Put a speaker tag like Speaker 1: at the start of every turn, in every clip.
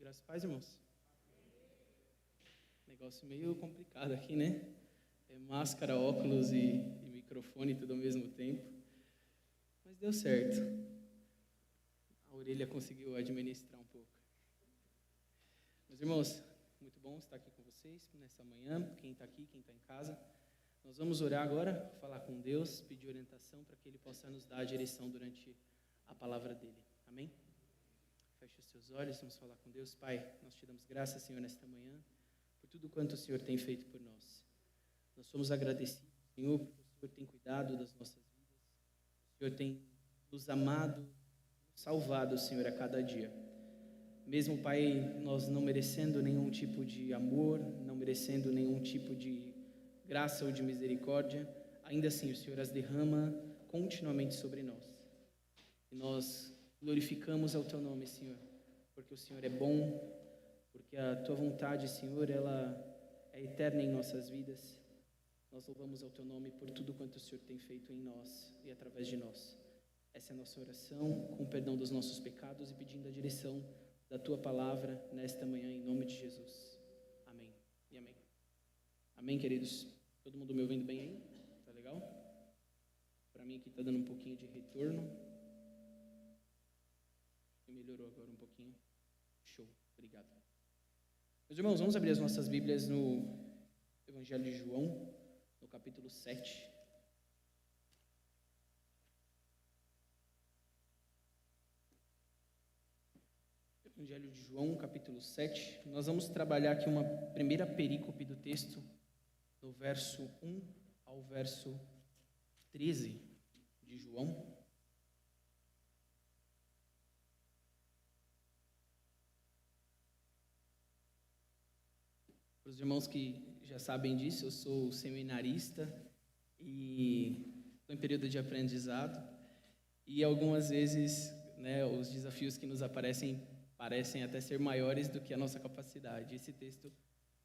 Speaker 1: Graças a paz, irmãos. Negócio meio complicado aqui, né? É máscara, óculos e microfone tudo ao mesmo tempo. Mas deu certo. A orelha conseguiu administrar um pouco. Meus irmãos, muito bom estar aqui com vocês nessa manhã. Quem está aqui, quem está em casa. Nós vamos orar agora, falar com Deus, pedir orientação para que Ele possa nos dar a direção durante a palavra dEle. Amém? Feche os seus olhos, vamos falar com Deus. Pai, nós te damos graças, Senhor, nesta manhã, por tudo quanto o Senhor tem feito por nós. Nós somos agradecidos, Senhor, porque o Senhor tem cuidado das nossas vidas. O Senhor tem nos amado, salvado, Senhor, a cada dia. Mesmo, Pai, nós não merecendo nenhum tipo de amor, não merecendo nenhum tipo de graça ou de misericórdia, ainda assim o Senhor as derrama continuamente sobre nós. E nós glorificamos ao Teu nome, Senhor, porque o Senhor é bom, porque a Tua vontade, Senhor, ela é eterna em nossas vidas. Nós louvamos ao Teu nome por tudo quanto o Senhor tem feito em nós e através de nós. Essa é a nossa oração, com o perdão dos nossos pecados e pedindo a direção da Tua palavra nesta manhã, em nome de Jesus. Amém e amém. Amém, queridos? Todo mundo me ouvindo bem aí? Tá legal? Para mim aqui está dando um pouquinho de retorno. Melhorou agora um pouquinho. Show, obrigado. Meus irmãos, vamos abrir as nossas Bíblias no Evangelho de João, no capítulo 7. Evangelho de João, capítulo 7. Nós vamos trabalhar aqui uma primeira perícope do texto, do verso 1 ao verso 13 de João. Para os irmãos que já sabem disso, eu sou seminarista e estou em período de aprendizado. E algumas vezes, né, os desafios que nos aparecem parecem até ser maiores do que a nossa capacidade. Esse texto,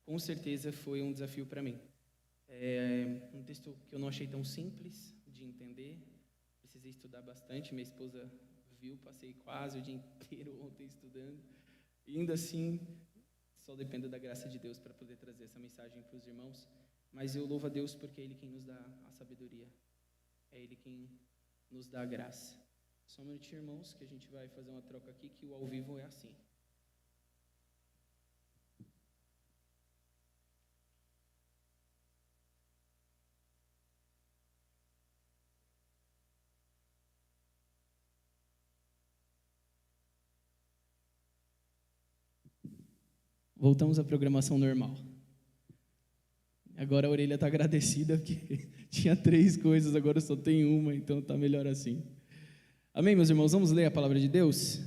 Speaker 1: com certeza, foi um desafio para mim. É um texto que eu não achei tão simples de entender. Precisei estudar bastante. Minha esposa viu, passei quase o dia inteiro ontem estudando. E ainda assim, só dependo da graça de Deus para poder trazer essa mensagem para os irmãos. Mas eu louvo a Deus porque é Ele quem nos dá a sabedoria. É Ele quem nos dá a graça. Só um minutinho, irmãos, que a gente vai fazer uma troca aqui, que o ao vivo é assim. Voltamos à programação normal. Agora a orelha está agradecida, porque tinha 3 coisas, agora só tem uma, então está melhor assim. Amém, meus irmãos? Vamos ler a palavra de Deus?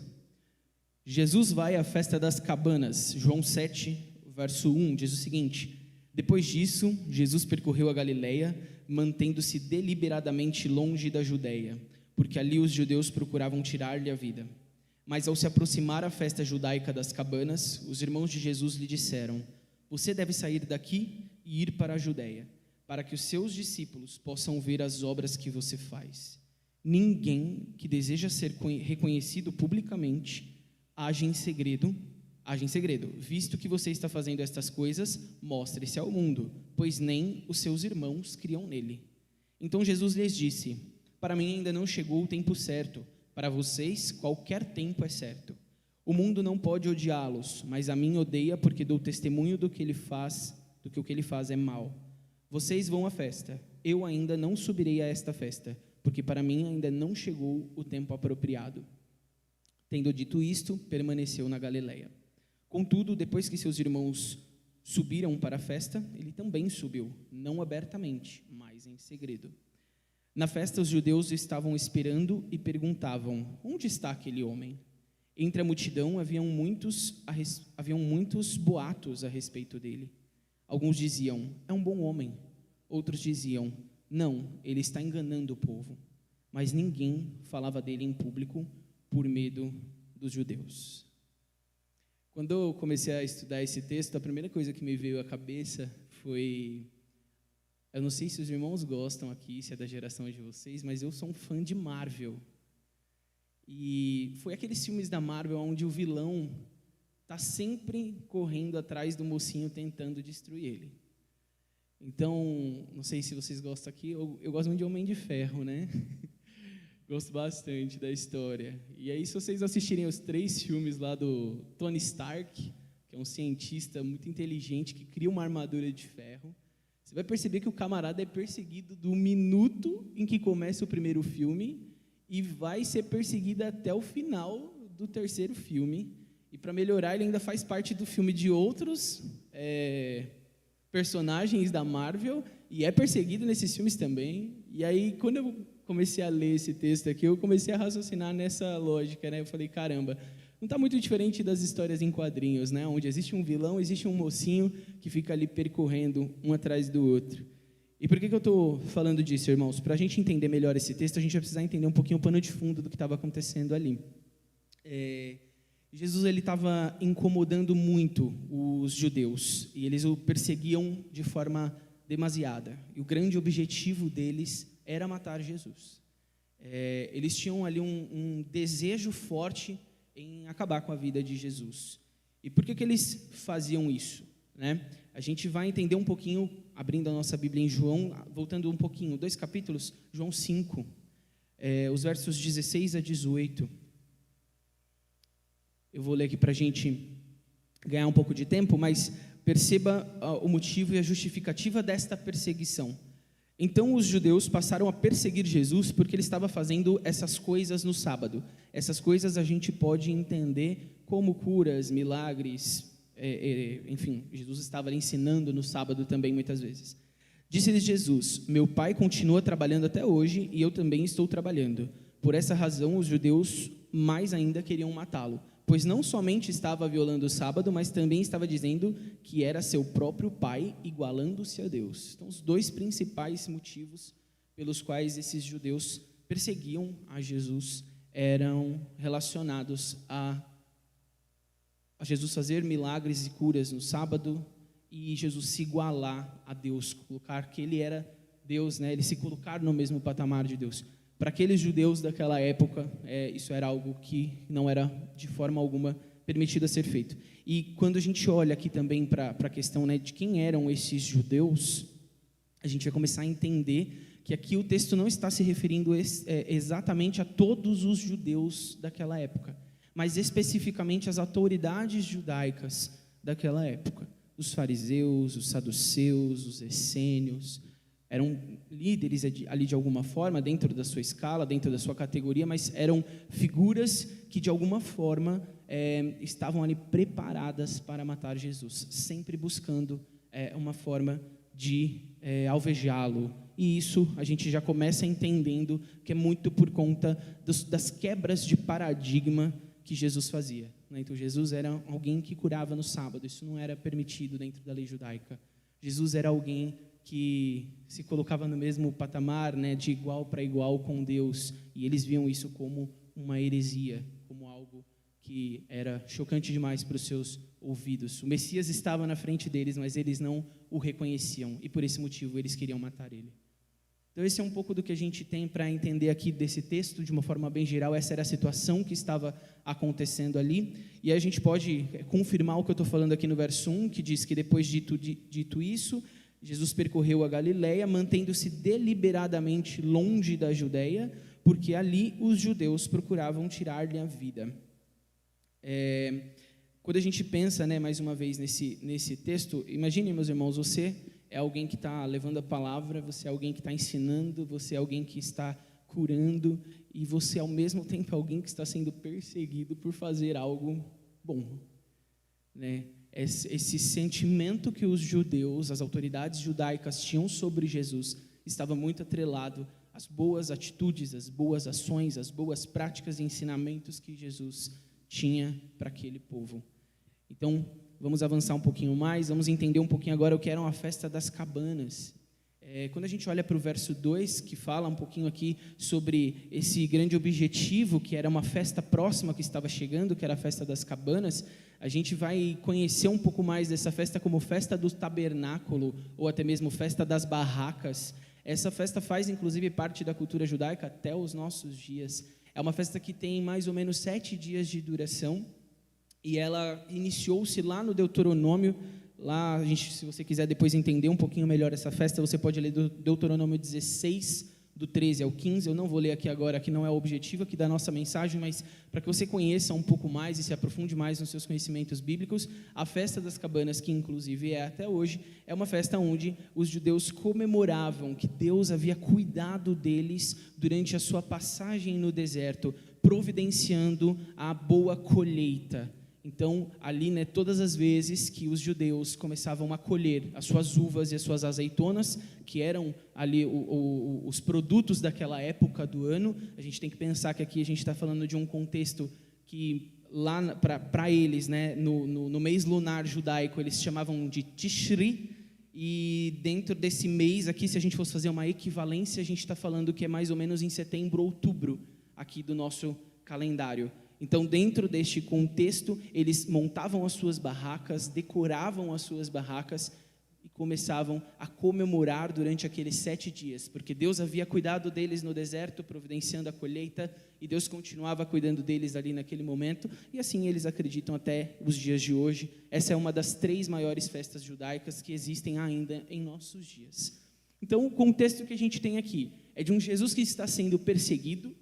Speaker 1: Jesus vai à festa das cabanas. João 7, verso 1, diz o seguinte: Depois disso, Jesus percorreu a Galileia, mantendo-se deliberadamente longe da Judeia, porque ali os judeus procuravam tirar-lhe a vida. Mas ao se aproximar a festa judaica das cabanas, os irmãos de Jesus lhe disseram: Você deve sair daqui e ir para a Judeia, para que os seus discípulos possam ver as obras que você faz. Ninguém que deseja ser reconhecido publicamente age em segredo, visto que você está fazendo estas coisas, mostre-se ao mundo, pois nem os seus irmãos criam nele. Então Jesus lhes disse: Para mim ainda não chegou o tempo certo, para vocês qualquer tempo é certo. O mundo não pode odiá-los, mas a mim odeia porque dou testemunho do que o que ele faz é mal. Vocês vão à festa, eu ainda não subirei a esta festa, porque para mim ainda não chegou o tempo apropriado. Tendo dito isto, permaneceu na Galileia. Contudo, depois que seus irmãos subiram para a festa, ele também subiu, não abertamente, mas em segredo. Na festa, os judeus estavam esperando e perguntavam: Onde está aquele homem? Entre a multidão haviam muitos boatos a respeito dele. Alguns diziam: É um bom homem. Outros diziam: Não, ele está enganando o povo. Mas ninguém falava dele em público por medo dos judeus. Quando eu comecei a estudar esse texto, a primeira coisa que me veio à cabeça foi... Eu não sei se os irmãos gostam aqui, se é da geração de vocês, mas eu sou um fã de Marvel. E foi aqueles filmes da Marvel onde o vilão está sempre correndo atrás do mocinho tentando destruir ele. Então, não sei se vocês gostam aqui, eu gosto muito de Homem de Ferro, né? Gosto bastante da história. E aí, se vocês assistirem os 3 filmes lá do Tony Stark, que é um cientista muito inteligente que cria uma armadura de ferro, você vai perceber que o camarada é perseguido do minuto em que começa o primeiro filme e vai ser perseguido até o final do 3º filme. E para melhorar, ele ainda faz parte do filme de outros personagens da Marvel e é perseguido nesses filmes também. E aí, quando eu comecei a ler esse texto aqui, eu comecei a raciocinar nessa lógica, né? Eu falei, caramba, não está muito diferente das histórias em quadrinhos, né? Onde existe um vilão, existe um mocinho que fica ali percorrendo um atrás do outro. E por que eu estou falando disso, irmãos? Para a gente entender melhor esse texto, a gente vai precisar entender um pouquinho o pano de fundo do que estava acontecendo ali. Jesus estava incomodando muito os judeus e eles o perseguiam de forma demasiada. E o grande objetivo deles era matar Jesus. Eles tinham ali um desejo forte em acabar com a vida de Jesus. E por que eles faziam isso, né? A gente vai entender um pouquinho, abrindo a nossa Bíblia em João, voltando um pouquinho, 2 capítulos, João 5, os versos 16 a 18. Eu vou ler aqui para a gente ganhar um pouco de tempo, mas perceba o motivo e a justificativa desta perseguição. Então os judeus passaram a perseguir Jesus porque ele estava fazendo essas coisas no sábado. Essas coisas a gente pode entender como curas, milagres, enfim, Jesus estava ensinando no sábado também muitas vezes. Disse-lhes Jesus: meu pai continua trabalhando até hoje e eu também estou trabalhando. Por essa razão os judeus mais ainda queriam matá-lo, pois não somente estava violando o sábado, mas também estava dizendo que era seu próprio pai, igualando-se a Deus. Então, os 2 principais motivos pelos quais esses judeus perseguiam a Jesus eram relacionados a Jesus fazer milagres e curas no sábado e Jesus se igualar a Deus, colocar que ele era Deus, né? Ele se colocar no mesmo patamar de Deus. Para aqueles judeus daquela época, isso era algo que não era de forma alguma permitido a ser feito. E quando a gente olha aqui também para a questão, né, de quem eram esses judeus, a gente vai começar a entender que aqui o texto não está se referindo exatamente a todos os judeus daquela época, mas especificamente às autoridades judaicas daquela época. Os fariseus, os saduceus, os essênios, eram líderes ali de alguma forma, dentro da sua escala, dentro da sua categoria, mas eram figuras que de alguma forma estavam ali preparadas para matar Jesus, sempre buscando uma forma de alvejá-lo. E isso a gente já começa entendendo que é muito por conta das quebras de paradigma que Jesus fazia, né? Então Jesus era alguém que curava no sábado, isso não era permitido dentro da lei judaica. Jesus era alguém que se colocava no mesmo patamar, né, de igual para igual com Deus, e eles viam isso como uma heresia, como algo que era chocante demais para os seus ouvidos. O Messias estava na frente deles, mas eles não o reconheciam, e por esse motivo eles queriam matar ele. Então esse é um pouco do que a gente tem para entender aqui desse texto, de uma forma bem geral. Essa era a situação que estava acontecendo ali, e aí a gente pode confirmar o que eu estou falando aqui no verso 1, que diz que depois dito isso, Jesus percorreu a Galileia, mantendo-se deliberadamente longe da Judeia, porque ali os judeus procuravam tirar-lhe a vida. Quando a gente pensa, né, mais uma vez nesse texto, imagine, meus irmãos, você é alguém que está levando a palavra, você é alguém que está ensinando, você é alguém que está curando, e você, ao mesmo tempo, é alguém que está sendo perseguido por fazer algo bom, né? Esse sentimento que os judeus, as autoridades judaicas tinham sobre Jesus, estava muito atrelado às boas atitudes, às boas ações, às boas práticas e ensinamentos que Jesus tinha para aquele povo. Então, vamos avançar um pouquinho mais, vamos entender um pouquinho agora o que era a festa das cabanas. Quando a gente olha para o verso 2, que fala um pouquinho aqui sobre esse grande objetivo, que era uma festa próxima que estava chegando, que era a festa das cabanas, a gente vai conhecer um pouco mais dessa festa como festa do tabernáculo, ou até mesmo festa das barracas. Essa festa faz, inclusive, parte da cultura judaica até os nossos dias. É uma festa que tem mais ou menos 7 dias de duração, e ela iniciou-se lá no Deuteronômio. Lá, se você quiser depois entender um pouquinho melhor essa festa, você pode ler do Deuteronômio 16, do 13 ao 15, eu não vou ler aqui agora, que não é o objetivo aqui da nossa mensagem, mas para que você conheça um pouco mais e se aprofunde mais nos seus conhecimentos bíblicos, a festa das cabanas, que inclusive é até hoje, é uma festa onde os judeus comemoravam que Deus havia cuidado deles durante a sua passagem no deserto, providenciando a boa colheita. Então, ali, todas as vezes que os judeus começavam a colher as suas uvas e as suas azeitonas, que eram ali os produtos daquela época do ano, a gente tem que pensar que aqui a gente está falando de um contexto que, lá para eles, no mês lunar judaico, eles chamavam de Tishri, e dentro desse mês aqui, se a gente fosse fazer uma equivalência, a gente está falando que é mais ou menos em setembro, outubro, aqui do nosso calendário. Então, dentro deste contexto, eles montavam as suas barracas, decoravam as suas barracas e começavam a comemorar durante aqueles 7 dias, porque Deus havia cuidado deles no deserto, providenciando a colheita, e Deus continuava cuidando deles ali naquele momento, e assim eles acreditam até os dias de hoje. Essa é uma das 3 maiores festas judaicas que existem ainda em nossos dias. Então, o contexto que a gente tem aqui é de um Jesus que está sendo perseguido,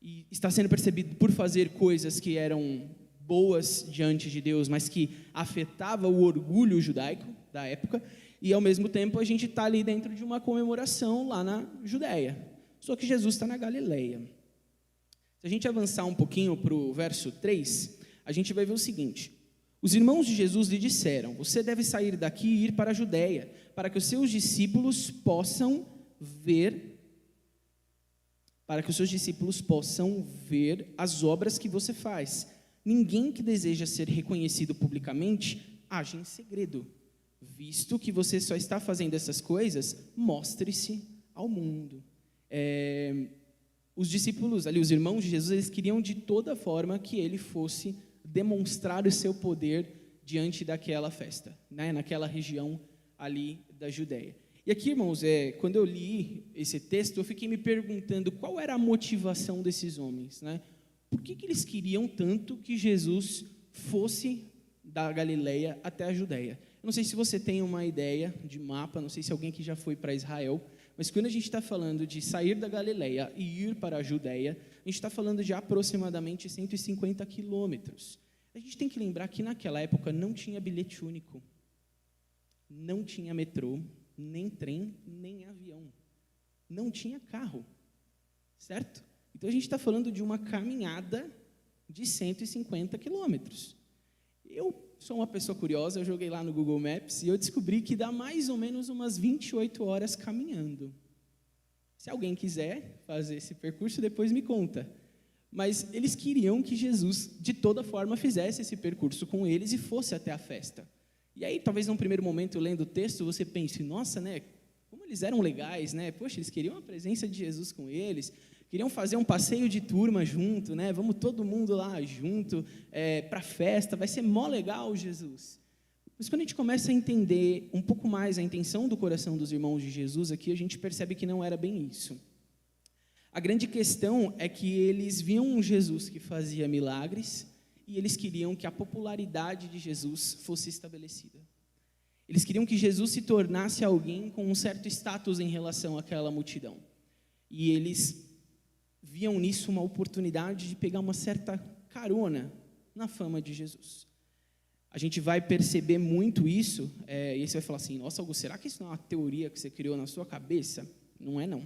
Speaker 1: e está sendo percebido por fazer coisas que eram boas diante de Deus, mas que afetava o orgulho judaico da época, e ao mesmo tempo a gente está ali dentro de uma comemoração lá na Judéia, só que Jesus está na Galileia. Se a gente avançar um pouquinho para o verso 3, a gente vai ver o seguinte: os irmãos de Jesus lhe disseram: você deve sair daqui e ir para a Judéia, para que os seus discípulos possam ver as obras que você faz. Ninguém que deseja ser reconhecido publicamente age em segredo. Visto que você só está fazendo essas coisas, mostre-se ao mundo. Os discípulos, ali, os irmãos de Jesus, eles queriam de toda forma que ele fosse demonstrar o seu poder diante daquela festa, naquela região ali da Judéia. E aqui, irmãos, quando eu li esse texto, eu fiquei me perguntando qual era a motivação desses homens, Por que eles queriam tanto que Jesus fosse da Galileia até a Judéia? Eu não sei se você tem uma ideia de mapa, não sei se alguém que já foi para Israel, mas quando a gente está falando de sair da Galileia e ir para a Judéia, a gente está falando de aproximadamente 150 quilômetros. A gente tem que lembrar que naquela época não tinha bilhete único, não tinha metrô, nem trem, nem avião. Não tinha carro, certo? Então, a gente está falando de uma caminhada de 150 quilômetros. Eu sou uma pessoa curiosa, eu joguei lá no Google Maps e eu descobri que dá mais ou menos umas 28 horas caminhando. Se alguém quiser fazer esse percurso, depois me conta. Mas eles queriam que Jesus, de toda forma, fizesse esse percurso com eles e fosse até a festa. E aí, talvez num primeiro momento, lendo o texto, você pense: nossa, como eles eram legais, Poxa, eles queriam a presença de Jesus com eles, queriam fazer um passeio de turma junto, Vamos todo mundo lá junto, para a festa, vai ser mó legal, Jesus. Mas quando a gente começa a entender um pouco mais a intenção do coração dos irmãos de Jesus aqui, a gente percebe que não era bem isso. A grande questão é que eles viam um Jesus que fazia milagres, e eles queriam que a popularidade de Jesus fosse estabelecida. Eles queriam que Jesus se tornasse alguém com um certo status em relação àquela multidão. E eles viam nisso uma oportunidade de pegar uma certa carona na fama de Jesus. A gente vai perceber muito isso, e aí você vai falar assim: nossa, Augusto, será que isso não é uma teoria que você criou na sua cabeça? Não é, não.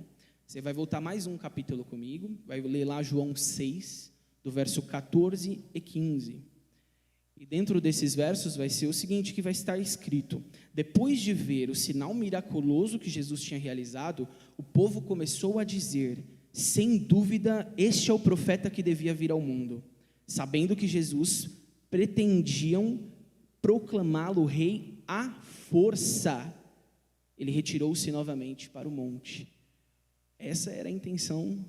Speaker 1: Você vai voltar mais um capítulo comigo, vai ler lá João 6, do verso 14 e 15. E dentro desses versos vai ser o seguinte que vai estar escrito: depois de ver o sinal miraculoso que Jesus tinha realizado, o povo começou a dizer: sem dúvida, este é o profeta que devia vir ao mundo. Sabendo que Jesus pretendiam proclamá-lo rei à força, ele retirou-se novamente para o monte. Essa era a intenção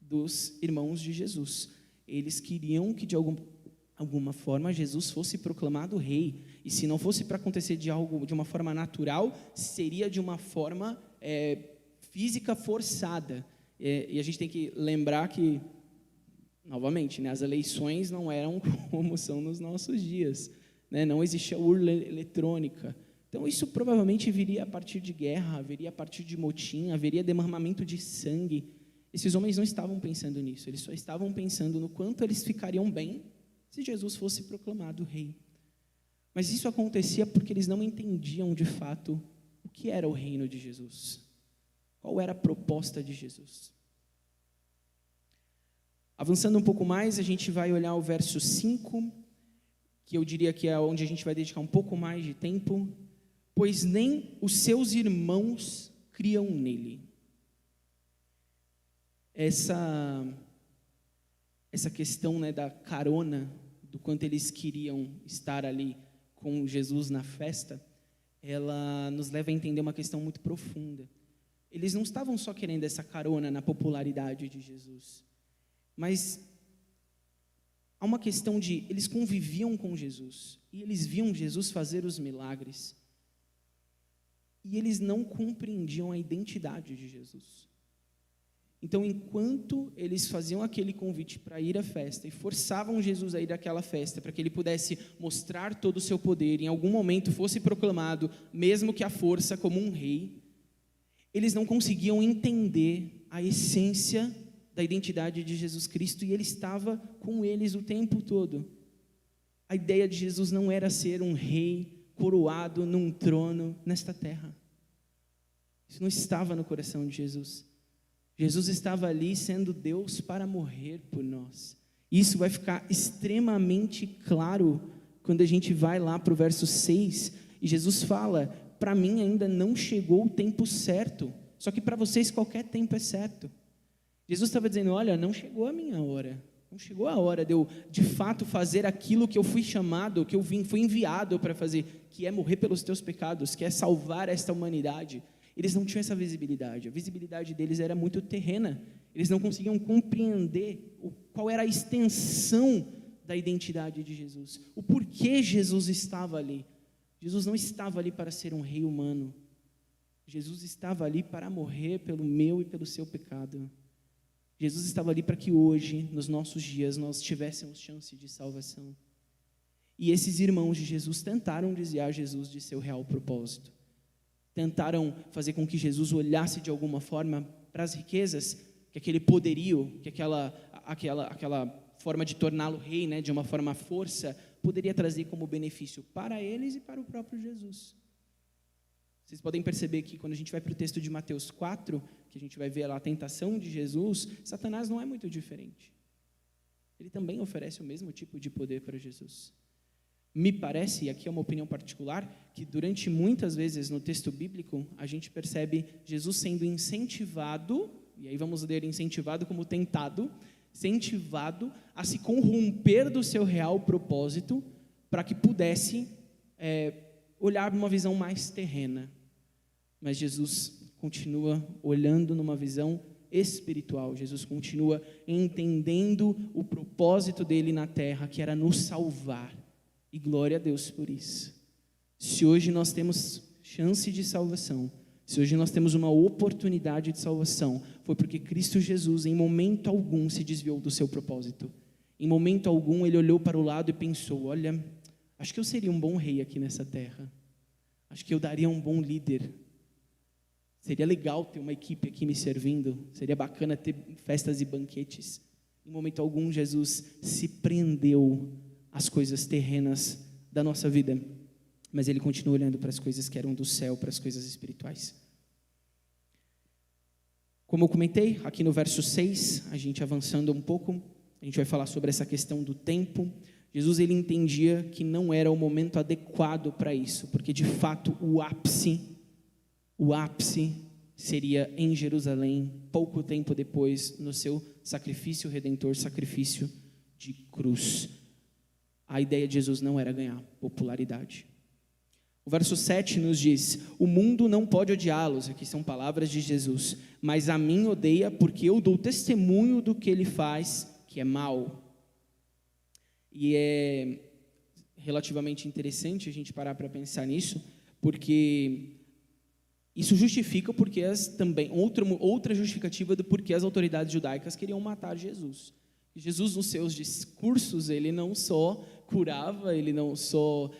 Speaker 1: dos irmãos de Jesus. Eles queriam que de alguma forma Jesus fosse proclamado rei, e se não fosse para acontecer de uma forma natural, seria de uma forma física forçada. E a gente tem que lembrar que Novamente, né, as eleições não eram como são nos nossos dias, né, não existia urna eletrônica. Então, isso provavelmente viria a partir de guerra, viria a partir de motim, haveria derramamento de sangue. Esses homens não estavam pensando nisso, eles só estavam pensando no quanto eles ficariam bem se Jesus fosse proclamado rei. Mas isso acontecia porque eles não entendiam de fato o que era o reino de Jesus, qual era a proposta de Jesus. Avançando um pouco mais, a gente vai olhar o verso 5, que eu diria que é onde a gente vai dedicar um pouco mais de tempo. Pois nem os seus irmãos criam nele. Essa questão, né, da carona, do quanto eles queriam estar ali com Jesus na festa, ela nos leva a entender uma questão muito profunda. Eles não estavam só querendo essa carona na popularidade de Jesus, mas há uma questão de, eles conviviam com Jesus, e eles viam Jesus fazer os milagres, e eles não compreendiam a identidade de Jesus. Então, enquanto eles faziam aquele convite para ir à festa, e forçavam Jesus a ir àquela festa, para que ele pudesse mostrar todo o seu poder, em algum momento fosse proclamado, mesmo que à força, como um rei, eles não conseguiam entender a essência da identidade de Jesus Cristo, e ele estava com eles o tempo todo. A ideia de Jesus não era ser um rei coroado num trono nesta terra. Isso não estava no coração de Jesus. Jesus estava ali sendo Deus para morrer por nós. Isso vai ficar extremamente claro quando a gente vai lá para o verso 6, e Jesus fala: para mim ainda não chegou o tempo certo, só que para vocês qualquer tempo é certo. Jesus estava dizendo: olha, não chegou a minha hora, não chegou a hora de eu, de fato, fazer aquilo que eu fui chamado, que eu fui enviado para fazer, que é morrer pelos teus pecados, que é salvar esta humanidade. Eles não tinham essa visibilidade, a visibilidade deles era muito terrena, eles não conseguiam compreender qual era a extensão da identidade de Jesus, o porquê Jesus estava ali. Jesus não estava ali para ser um rei humano, Jesus estava ali para morrer pelo meu e pelo seu pecado. Jesus estava ali para que hoje, nos nossos dias, nós tivéssemos chance de salvação. E esses irmãos de Jesus tentaram desviar Jesus de seu real propósito. Tentaram fazer com que Jesus olhasse de alguma forma para as riquezas, que aquele poderio, que aquela forma de torná-lo rei, né, de uma forma força, poderia trazer como benefício para eles e para o próprio Jesus. Vocês podem perceber que quando a gente vai para o texto de Mateus 4, que a gente vai ver lá a tentação de Jesus, Satanás não é muito diferente. Ele também oferece o mesmo tipo de poder para Jesus. Me parece, e aqui é uma opinião particular, que durante muitas vezes no texto bíblico, a gente percebe Jesus sendo incentivado, e aí vamos ler incentivado como tentado, incentivado a se corromper do seu real propósito, para que pudesse olhar numa visão mais terrena. Mas Jesus continua olhando numa visão espiritual, Jesus continua entendendo o propósito dele na terra, que era nos salvar, e glória a Deus por isso. Se hoje nós temos chance de salvação, se hoje nós temos uma oportunidade de salvação, foi porque Cristo Jesus em momento algum se desviou do seu propósito, em momento algum ele olhou para o lado e pensou: olha, acho que eu seria um bom rei aqui nessa terra, acho que eu daria um bom líder, seria legal ter uma equipe aqui me servindo, seria bacana ter festas e banquetes. Em momento algum Jesus se prendeu às coisas terrenas da nossa vida, mas ele continua olhando para as coisas que eram do céu, para as coisas espirituais. Como eu comentei, aqui no verso 6, a gente avançando um pouco, a gente vai falar sobre essa questão do tempo. Jesus, ele entendia que não era o momento adequado para isso, porque de fato o ápice seria em Jerusalém, pouco tempo depois, no seu sacrifício redentor, sacrifício de cruz. A ideia de Jesus não era ganhar popularidade. O verso 7 nos diz: o mundo não pode odiá-los, aqui são palavras de Jesus, mas a mim odeia porque eu dou testemunho do que ele faz, que é mal. E é relativamente interessante a gente parar para pensar nisso, porque isso justifica porque também outra justificativa do porquê as autoridades judaicas queriam matar Jesus. Jesus, nos seus discursos, ele não só curava, ele não só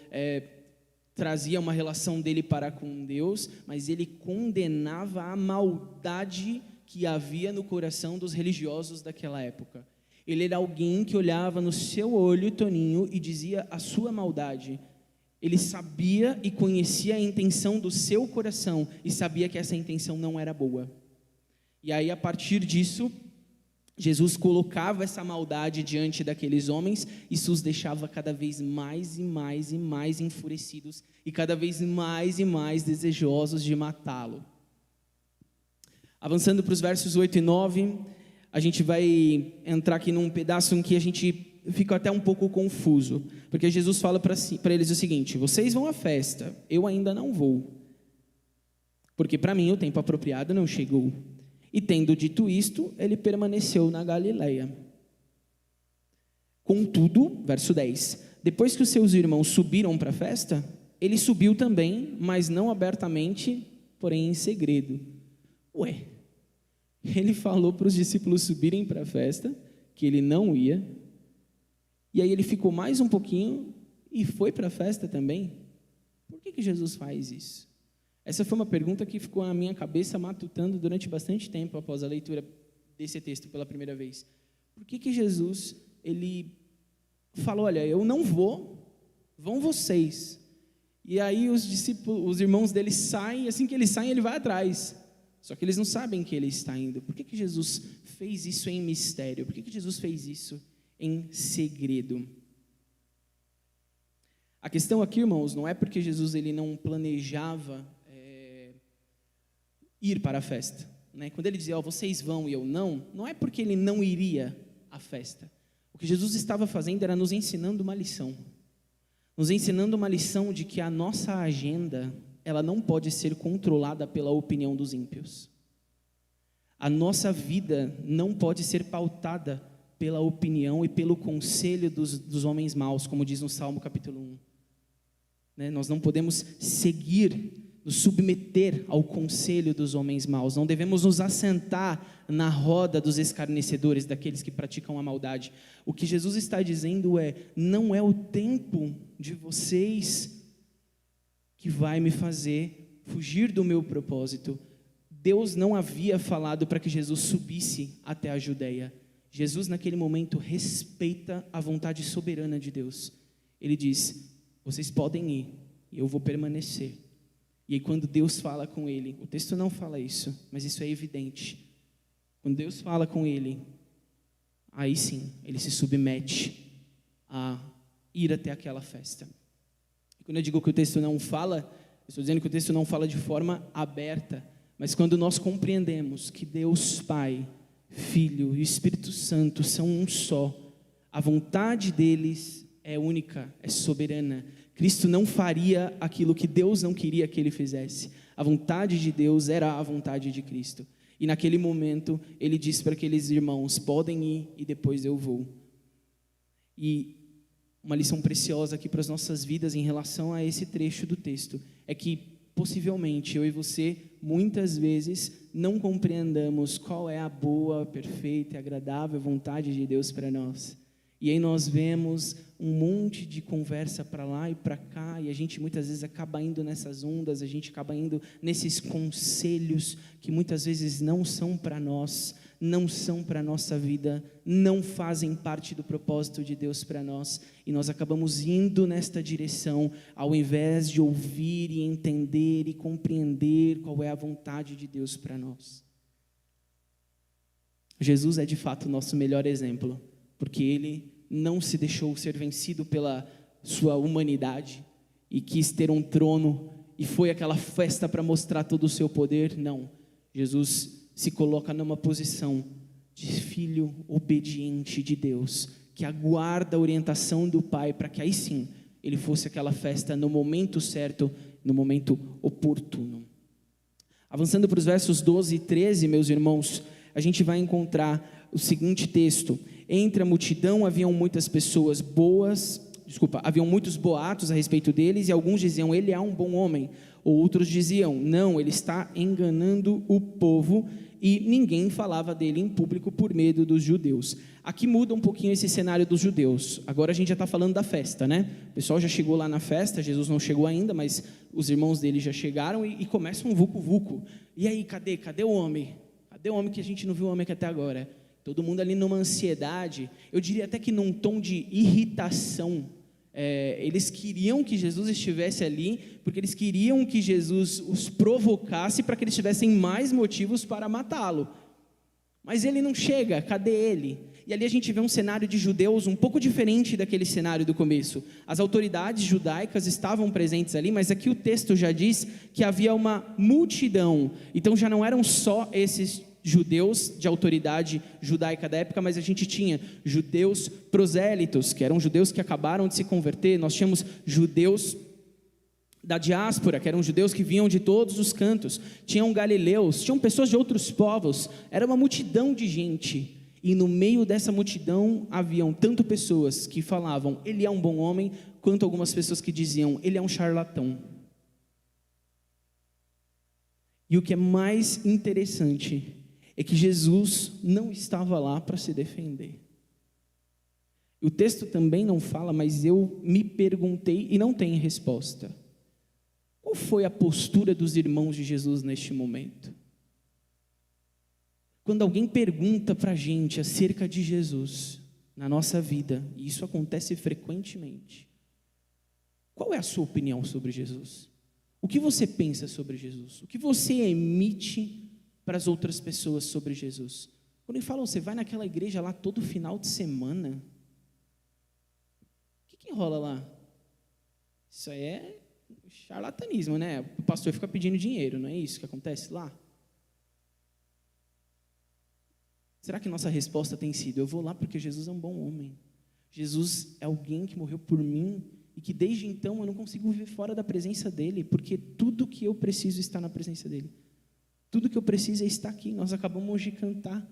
Speaker 1: trazia uma relação dele para com Deus, mas ele condenava a maldade que havia no coração dos religiosos daquela época. Ele era alguém que olhava no seu olho, Toninho, e dizia a sua maldade. Ele sabia e conhecia a intenção do seu coração e sabia que essa intenção não era boa. E aí, a partir disso, Jesus colocava essa maldade diante daqueles homens, e isso os deixava cada vez mais e mais e mais enfurecidos e cada vez mais e mais desejosos de matá-lo. Avançando para os versos 8 e 9, a gente vai entrar aqui num pedaço em que a gente fica até um pouco confuso, porque Jesus fala para eles o seguinte: vocês vão à festa, eu ainda não vou, porque para mim o tempo apropriado não chegou. E tendo dito isto, ele permaneceu na Galileia. Contudo, verso 10, depois que os seus irmãos subiram para a festa, ele subiu também, mas não abertamente, porém em segredo. Ué, ele falou para os discípulos subirem para a festa, que ele não ia, e aí ele ficou mais um pouquinho e foi para a festa também? Por que Jesus faz isso? Essa foi uma pergunta que ficou na minha cabeça matutando durante bastante tempo após a leitura desse texto pela primeira vez. Por que Jesus, ele falou, olha, eu não vou, vão vocês. E aí os discípulos, os irmãos dele saem, e assim que eles saem, ele vai atrás. Só que eles não sabem que ele está indo. Por que Jesus fez isso em mistério? Por que Jesus fez isso em segredo? A questão aqui, irmãos, não é porque Jesus ele não planejava ir para a festa, né? Quando ele dizia, vocês vão e eu não é porque ele não iria à festa. O que Jesus estava fazendo era nos ensinando uma lição. Nos ensinando uma lição de que a nossa agenda, ela não pode ser controlada pela opinião dos ímpios. A nossa vida não pode ser pautada pela opinião e pelo conselho dos homens maus, como diz no Salmo capítulo 1. Né? Nós não podemos seguir, nos submeter ao conselho dos homens maus. Não devemos nos assentar na roda dos escarnecedores, daqueles que praticam a maldade. O que Jesus está dizendo não é o tempo de vocês que vai me fazer fugir do meu propósito. Deus não havia falado para que Jesus subisse até a Judeia. Jesus, naquele momento, respeita a vontade soberana de Deus. Ele diz, vocês podem ir, e eu vou permanecer. E aí quando Deus fala com ele, o texto não fala isso, mas isso é evidente. Quando Deus fala com ele, aí sim, ele se submete a ir até aquela festa. E quando eu digo que o texto não fala, eu estou dizendo que o texto não fala de forma aberta, mas quando nós compreendemos que Deus Pai, Filho e Espírito Santo são um só, a vontade deles é única, é soberana. Cristo não faria aquilo que Deus não queria que ele fizesse. A vontade de Deus era a vontade de Cristo. E naquele momento, ele disse para aqueles irmãos, podem ir e depois eu vou. E uma lição preciosa aqui para as nossas vidas em relação a esse trecho do texto, é que possivelmente eu e você, muitas vezes, não compreendamos qual é a boa, perfeita e agradável vontade de Deus para nós. E aí nós vemos um monte de conversa para lá e para cá, e a gente muitas vezes acaba indo nessas ondas, a gente acaba indo nesses conselhos que muitas vezes não são para nós, não são para a nossa vida, não fazem parte do propósito de Deus para nós, e nós acabamos indo nesta direção, ao invés de ouvir e entender e compreender qual é a vontade de Deus para nós. Jesus é de fato o nosso melhor exemplo, porque ele não se deixou ser vencido pela sua humanidade e quis ter um trono e foi aquela festa para mostrar todo o seu poder. Não, Jesus se coloca numa posição de filho obediente de Deus, que aguarda a orientação do Pai para que aí sim ele fosse aquela festa no momento certo, no momento oportuno. Avançando para os versos 12 e 13, meus irmãos, a gente vai encontrar o seguinte texto: entre a multidão haviam muitas haviam muitos boatos a respeito deles, e alguns diziam, ele é um bom homem, outros diziam, não, ele está enganando o povo, e ninguém falava dele em público por medo dos judeus. Aqui muda um pouquinho esse cenário dos judeus. Agora a gente já está falando da festa, né? O pessoal já chegou lá na festa, Jesus não chegou ainda, mas os irmãos dele já chegaram e começa um vucu-vucu. E aí, cadê o homem? Cadê o homem que a gente não viu o homem aqui até agora? Todo mundo ali numa ansiedade, eu diria até que num tom de irritação. Eles queriam que Jesus estivesse ali, porque eles queriam que Jesus os provocasse para que eles tivessem mais motivos para matá-lo. Mas ele não chega, cadê ele? E ali a gente vê um cenário de judeus um pouco diferente daquele cenário do começo. As autoridades judaicas estavam presentes ali, mas aqui o texto já diz que havia uma multidão. Então já não eram só esses judeus de autoridade judaica da época, mas a gente tinha judeus prosélitos, que eram judeus que acabaram de se converter. Nós tínhamos judeus da diáspora, que eram judeus que vinham de todos os cantos. Tinham galileus, tinham pessoas de outros povos. Era uma multidão de gente. E no meio dessa multidão haviam tanto pessoas que falavam, ele é um bom homem, quanto algumas pessoas que diziam, ele é um charlatão. E o que é mais interessante é que Jesus não estava lá para se defender. O texto também não fala, mas eu me perguntei e não tem resposta. Qual foi a postura dos irmãos de Jesus neste momento? Quando alguém pergunta para a gente acerca de Jesus na nossa vida, e isso acontece frequentemente, qual é a sua opinião sobre Jesus? O que você pensa sobre Jesus? O que você emite para as outras pessoas sobre Jesus? Quando ele fala, você vai naquela igreja lá todo final de semana, o que rola lá? Isso aí é charlatanismo, né? O pastor fica pedindo dinheiro, não é isso que acontece lá? Será que nossa resposta tem sido, eu vou lá porque Jesus é um bom homem, Jesus é alguém que morreu por mim, e que desde então eu não consigo viver fora da presença dele, porque tudo que eu preciso está na presença dele, tudo que eu preciso é estar aqui. Nós acabamos de cantar,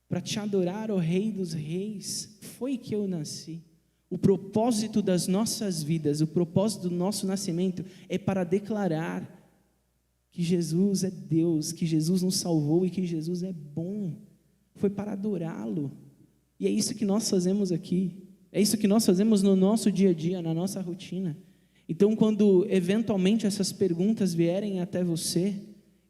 Speaker 1: para te adorar, ó Rei dos Reis, foi que eu nasci. O propósito das nossas vidas, o propósito do nosso nascimento é para declarar que Jesus é Deus, que Jesus nos salvou e que Jesus é bom. Foi para adorá-lo. E é isso que nós fazemos aqui. É isso que nós fazemos no nosso dia a dia, na nossa rotina. Então, quando eventualmente essas perguntas vierem até você,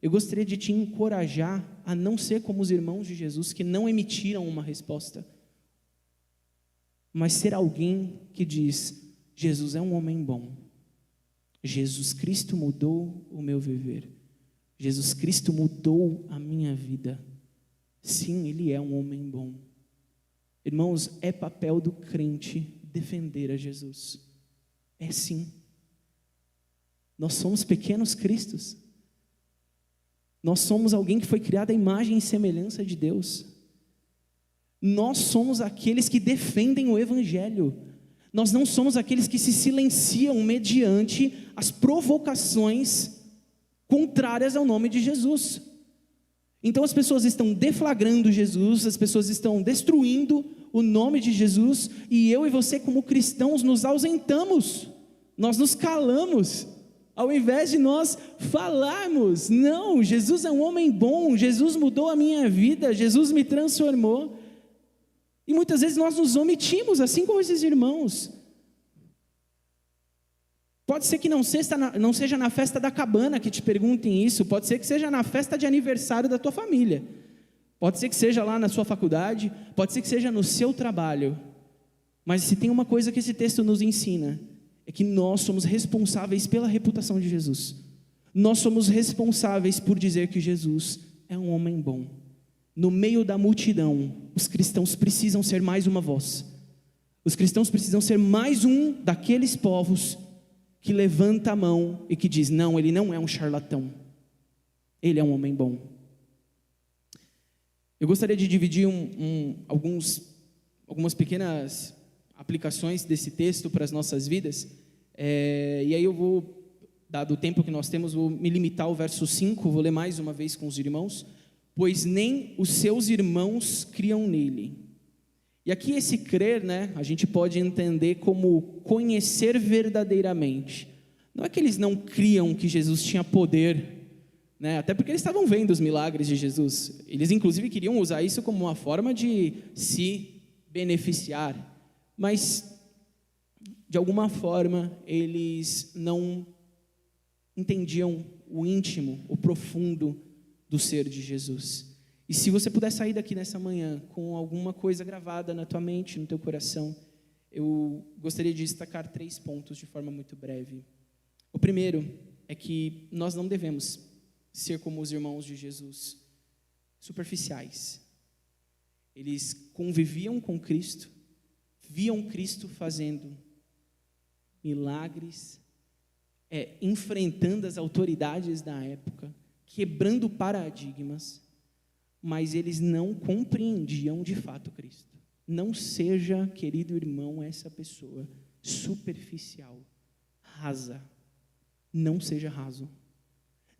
Speaker 1: eu gostaria de te encorajar a não ser como os irmãos de Jesus que não emitiram uma resposta, mas ser alguém que diz, Jesus é um homem bom, Jesus Cristo mudou o meu viver, Jesus Cristo mudou a minha vida, sim, Ele é um homem bom. Irmãos, é papel do crente defender a Jesus, é sim. Nós somos pequenos cristos, nós somos alguém que foi criado à imagem e semelhança de Deus, nós somos aqueles que defendem o Evangelho, nós não somos aqueles que se silenciam mediante as provocações contrárias ao nome de Jesus. Então as pessoas estão deflagrando Jesus, as pessoas estão destruindo o nome de Jesus, e eu e você como cristãos nos ausentamos, nós nos calamos, ao invés de nós falarmos, não, Jesus é um homem bom, Jesus mudou a minha vida, Jesus me transformou, e muitas vezes nós nos omitimos, assim como esses irmãos. Pode ser que não seja na festa da cabana que te perguntem isso, pode ser que seja na festa de aniversário da tua família, pode ser que seja lá na sua faculdade, pode ser que seja no seu trabalho, mas se tem uma coisa que esse texto nos ensina, é que nós somos responsáveis pela reputação de Jesus, nós somos responsáveis por dizer que Jesus é um homem bom. No meio da multidão, os cristãos precisam ser mais uma voz, os cristãos precisam ser mais um daqueles povos que levanta a mão e que diz, não, ele não é um charlatão, ele é um homem bom. Eu gostaria de dividir algumas pequenas aplicações desse texto para as nossas vidas, e aí eu vou, dado o tempo que nós temos, vou me limitar ao verso 5, vou ler mais uma vez com os irmãos, pois nem os seus irmãos criam nele. E aqui esse crer, né, a gente pode entender como conhecer verdadeiramente. Não é que eles não criam que Jesus tinha poder né? Até porque eles estavam vendo os milagres de Jesus. Eles, inclusive, queriam usar isso como uma forma de se beneficiar. Mas, de alguma forma, eles não entendiam o íntimo, o profundo do ser de Jesus. E se você puder sair daqui nessa manhã com alguma coisa gravada na tua mente, no teu coração, eu gostaria de destacar 3 pontos de forma muito breve. O primeiro é que nós não devemos ser como os irmãos de Jesus, superficiais. Eles conviviam com Cristo, viam Cristo fazendo milagres, enfrentando as autoridades da época, quebrando paradigmas, mas eles não compreendiam de fato Cristo. Não seja, querido irmão, essa pessoa superficial, rasa. Não seja raso.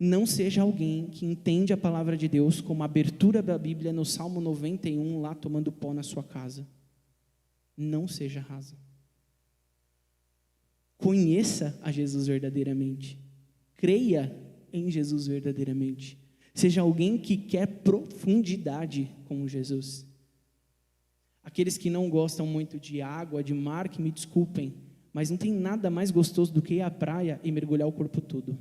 Speaker 1: Não seja alguém que entende a palavra de Deus como a abertura da Bíblia no Salmo 91, lá tomando pó na sua casa. Não seja raso. Conheça a Jesus verdadeiramente. Creia em Jesus verdadeiramente. Seja alguém que quer profundidade com Jesus. Aqueles que não gostam muito de água, de mar, que me desculpem, mas não tem nada mais gostoso do que ir à praia e mergulhar o corpo todo.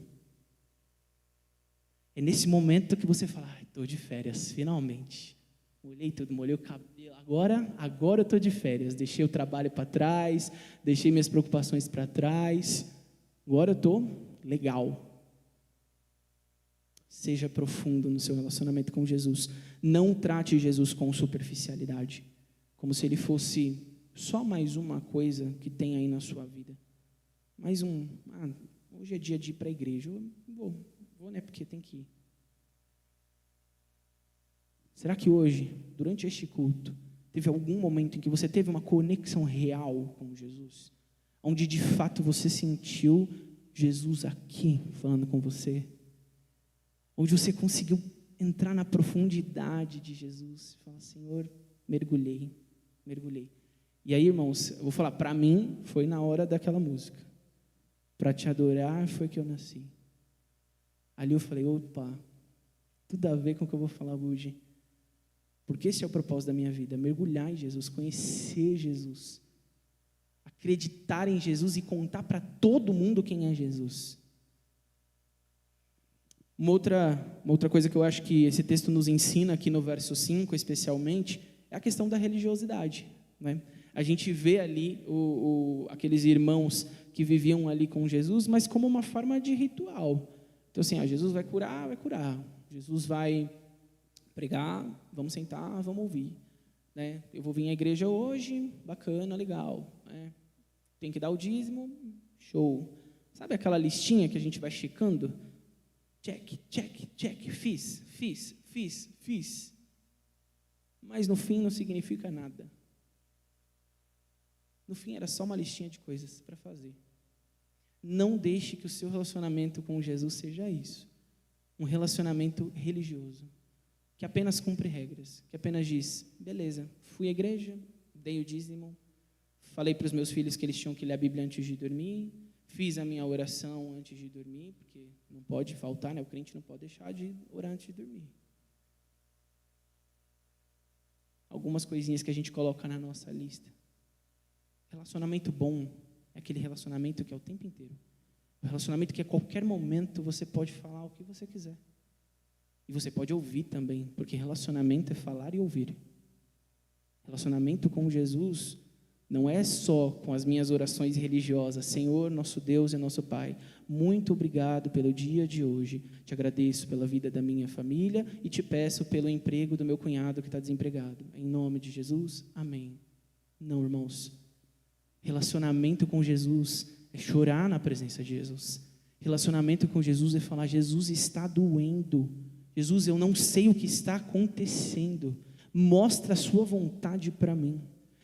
Speaker 1: É nesse momento que você fala, estou de férias, finalmente. Molhei tudo, molhei o cabelo, agora eu estou de férias. Deixei o trabalho para trás, deixei minhas preocupações para trás. Agora eu estou legal. Seja profundo no seu relacionamento com Jesus. Não trate Jesus com superficialidade, como se ele fosse só mais uma coisa que tem aí na sua vida. Mais hoje é dia de ir para a igreja. Eu vou, né, porque tem que ir. Será que hoje, durante este culto, teve algum momento em que você teve uma conexão real com Jesus? Onde de fato você sentiu Jesus aqui falando com você? Onde você conseguiu entrar na profundidade de Jesus e falar, Senhor, mergulhei. E aí, irmãos, eu vou falar, para mim, foi na hora daquela música. Para te adorar foi que eu nasci. Ali eu falei, opa, tudo a ver com o que eu vou falar hoje. Porque esse é o propósito da minha vida, mergulhar em Jesus, conhecer Jesus. Acreditar em Jesus e contar para todo mundo quem é Jesus. Uma outra coisa que eu acho que esse texto nos ensina, aqui no verso 5 especialmente, é a questão da religiosidade, né? A gente vê ali aqueles irmãos que viviam ali com Jesus, mas como uma forma de ritual. Então assim, Jesus vai curar. Jesus vai pregar, vamos sentar, vamos ouvir, né? Eu vou vir à igreja hoje, bacana, legal, né? Tem que dar o dízimo, show. Sabe aquela listinha que a gente vai checando? Check, fiz. Mas no fim não significa nada. No fim era só uma listinha de coisas para fazer. Não deixe que o seu relacionamento com Jesus seja isso. Um relacionamento religioso, que apenas cumpre regras, que apenas diz, beleza, fui à igreja, dei o dízimo, falei para os meus filhos que eles tinham que ler a Bíblia antes de dormir, fiz a minha oração antes de dormir, porque não pode faltar, né? O crente não pode deixar de orar antes de dormir. Algumas coisinhas que a gente coloca na nossa lista. Relacionamento bom é aquele relacionamento que é o tempo inteiro. O relacionamento que a qualquer momento você pode falar o que você quiser. E você pode ouvir também, porque relacionamento é falar e ouvir. Relacionamento com Jesus não é só com as minhas orações religiosas. Senhor, nosso Deus e nosso Pai, muito obrigado pelo dia de hoje. Te agradeço pela vida da minha família e te peço pelo emprego do meu cunhado que está desempregado. Em nome de Jesus, amém. Não, irmãos. Relacionamento com Jesus é chorar na presença de Jesus. Relacionamento com Jesus é falar, Jesus está doendo. Jesus, eu não sei o que está acontecendo. Mostra a sua vontade para mim.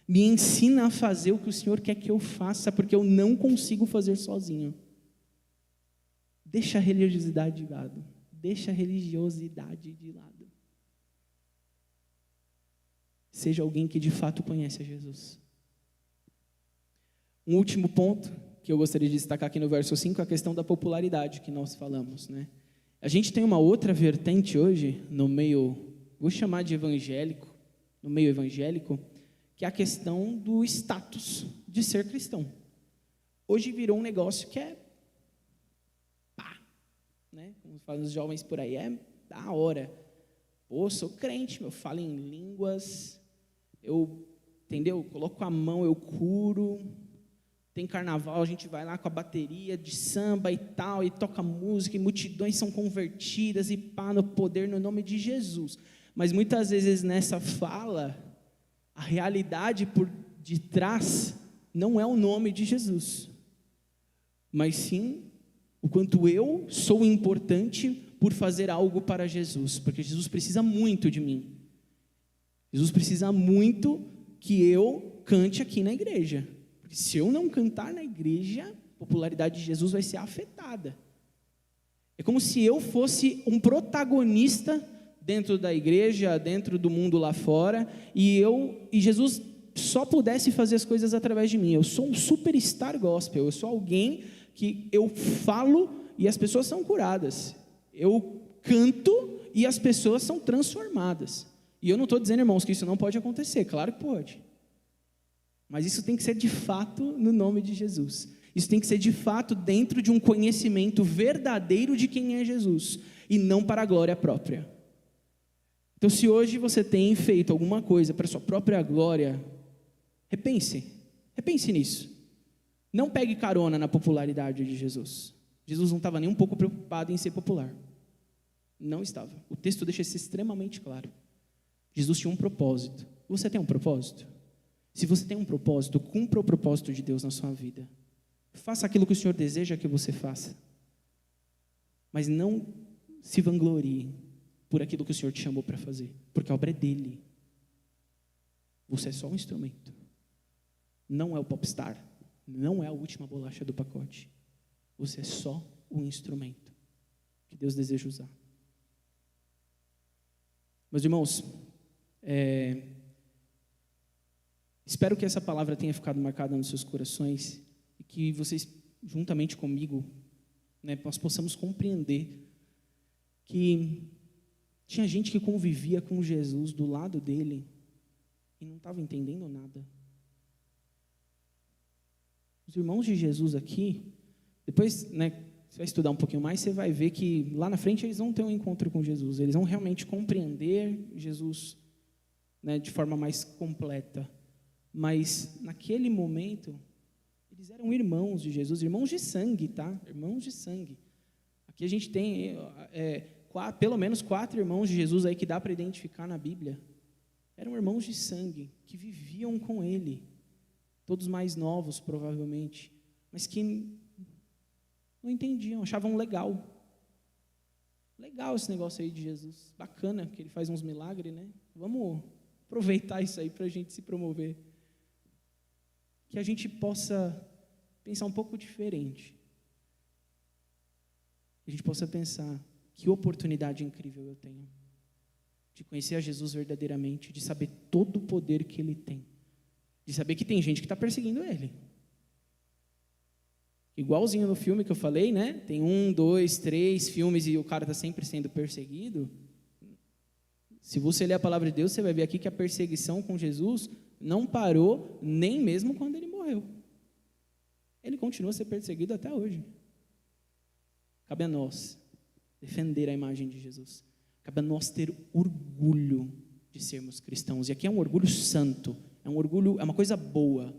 Speaker 1: Me ensina a fazer o que o Senhor quer que eu faça, porque eu não consigo fazer sozinho. Deixa a religiosidade de lado. Deixa a religiosidade de lado. Seja alguém que de fato conhece a Jesus. Um último ponto que eu gostaria de destacar aqui no verso 5 é a questão da popularidade que nós falamos, né? A gente tem uma outra vertente hoje no meio, vou chamar de evangélico, no meio evangélico, que é a questão do status de ser cristão. Hoje virou um negócio que é pá, né? Como falam os jovens por aí, é da hora. Pô, sou crente, eu falo em línguas, entendeu? Coloco a mão, eu curo. Tem carnaval, a gente vai lá com a bateria de samba e tal, e toca música, e multidões são convertidas, e pá, no poder, no nome de Jesus. Mas muitas vezes nessa fala, a realidade por detrás não é o nome de Jesus, mas sim o quanto eu sou importante por fazer algo para Jesus, porque Jesus precisa muito de mim. Jesus precisa muito que eu cante aqui na igreja. Porque se eu não cantar na igreja, a popularidade de Jesus vai ser afetada. É como se eu fosse um protagonista dentro da igreja, dentro do mundo lá fora, e Jesus só pudesse fazer as coisas através de mim. Eu sou um superstar gospel, eu sou alguém que eu falo e as pessoas são curadas. Eu canto e as pessoas são transformadas. E eu não estou dizendo, irmãos, que isso não pode acontecer, claro que pode. Mas isso tem que ser de fato no nome de Jesus. Isso tem que ser de fato dentro de um conhecimento verdadeiro de quem é Jesus, e não para a glória própria. Então, se hoje você tem feito alguma coisa para a sua própria glória, repense nisso. Não pegue carona na popularidade de Jesus. Jesus não estava nem um pouco preocupado em ser popular. Não estava. O texto deixa isso extremamente claro. Jesus tinha um propósito. Você tem um propósito? Se você tem um propósito, cumpra o propósito de Deus na sua vida. Faça aquilo que o Senhor deseja que você faça. Mas não se vanglorie por aquilo que o Senhor te chamou para fazer, porque a obra é dele. Você é só um instrumento. Não é o popstar. Não é a última bolacha do pacote. Você é só um instrumento que Deus deseja usar. Meus irmãos, espero que essa palavra tenha ficado marcada nos seus corações e que vocês, juntamente comigo, nós possamos compreender que tinha gente que convivia com Jesus do lado dele e não estava entendendo nada. Os irmãos de Jesus aqui, depois, você vai estudar um pouquinho mais, você vai ver que lá na frente eles vão ter um encontro com Jesus, eles vão realmente compreender Jesus, de forma mais completa. Mas naquele momento, eles eram irmãos de Jesus, irmãos de sangue, tá? Irmãos de sangue. Aqui a gente tem pelo menos 4 irmãos de Jesus aí que dá para identificar na Bíblia. Eram irmãos de sangue, que viviam com ele. Todos mais novos, provavelmente, mas que não entendiam, achavam legal. Legal esse negócio aí de Jesus. Bacana, que ele faz uns milagres, né? Vamos aproveitar isso aí para a gente se promover. Que a gente possa pensar um pouco diferente. Que a gente possa pensar, que oportunidade incrível eu tenho de conhecer a Jesus verdadeiramente, de saber todo o poder que ele tem, de saber que tem gente que está perseguindo ele. Igualzinho no filme que eu falei, tem 1, 2, 3 filmes e o cara está sempre sendo perseguido. Se você ler a palavra de Deus, você vai ver aqui que a perseguição com Jesus não parou nem mesmo quando ele morreu. Ele continua a ser perseguido até hoje. Cabe a nós defender a imagem de Jesus. Cabe a nós ter orgulho de sermos cristãos. E aqui é um orgulho santo, é um orgulho, é uma coisa boa.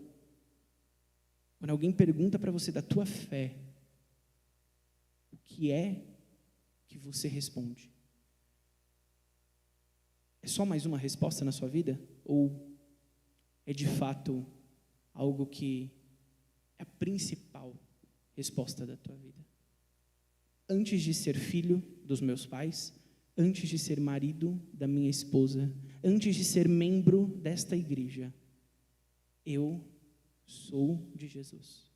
Speaker 1: Quando alguém pergunta para você da tua fé, o que é que você responde? É só mais uma resposta na sua vida? Ou é de fato algo que é a principal resposta da tua vida? Antes de ser filho dos meus pais, antes de ser marido da minha esposa, antes de ser membro desta igreja, eu sou de Jesus.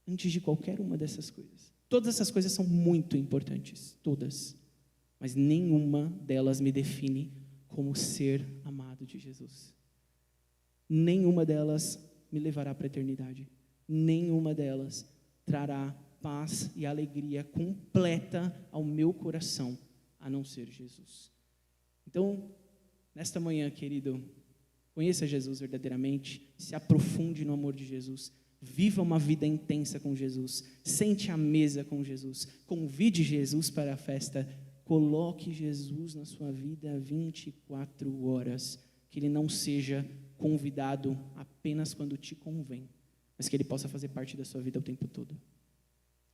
Speaker 1: Antes de qualquer uma dessas coisas. Todas essas coisas são muito importantes, todas. Mas nenhuma delas me define como ser amado de Jesus. Nenhuma delas me levará para a eternidade. Nenhuma delas trará paz e alegria completa ao meu coração, a não ser Jesus. Então, nesta manhã, querido, conheça Jesus verdadeiramente, se aprofunde no amor de Jesus, viva uma vida intensa com Jesus, sente à mesa com Jesus, convide Jesus para a festa, coloque Jesus na sua vida 24 horas, que Ele não seja convidado apenas quando te convém, mas que Ele possa fazer parte da sua vida o tempo todo.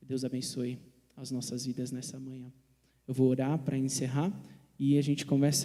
Speaker 1: Deus abençoe as nossas vidas nessa manhã. Eu vou orar para encerrar e a gente começa